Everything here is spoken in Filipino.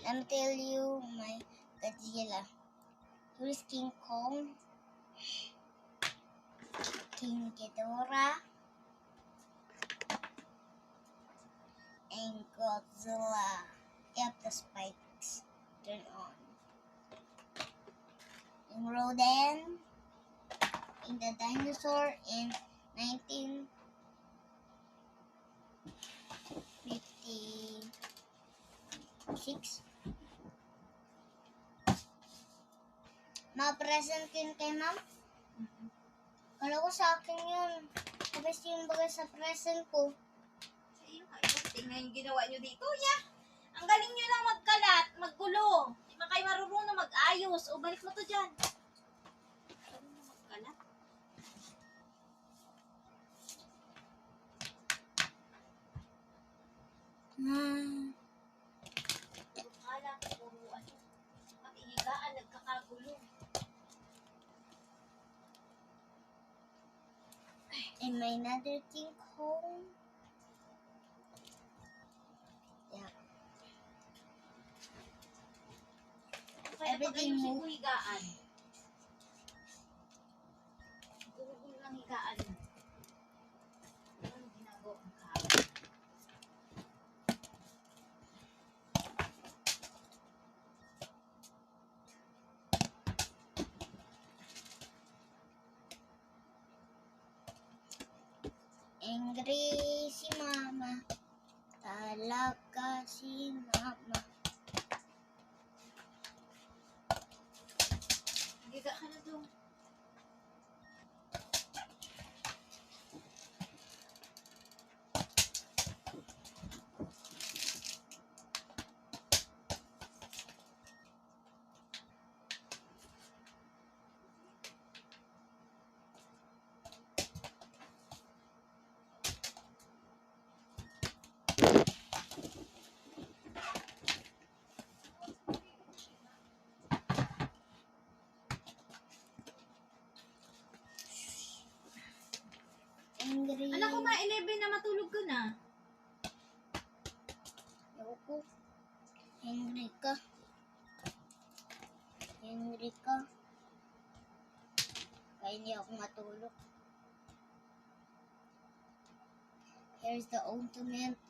I'm tell you my Godzilla. Here's King Kong, King Ghidorah, and Godzilla. Yep, the spikes turn on. In Rodan, in the dinosaur in 1956. Ma-present yun kay ma'am? Kala ko sa akin yun. Tapos yung bagay sa present ko. Sa iyo nga, tingnan yung ginawa nyo dito, ya. Ang galing nyo lang magkalat, maggulo. Di ba kayo marunong mag-ayos? O, balik mo to dyan. Galing mo magkalat. Kala ko puro ano. Pati higaan, nagkakagulo. And my another King Kong. Yeah. Kaya Everything pag-ayusin mo. ko higaan. Gulo-gulo lang higaan mo. Ano ginagawa ang kalat? Angry si mama. Talaga si mama. Higa ka na doon. Angry. Anak ko, 11 na matulog ka na. Ayoko. Angry ka. Angry ka. Kaya hindi ako matulog. Here's the ultimate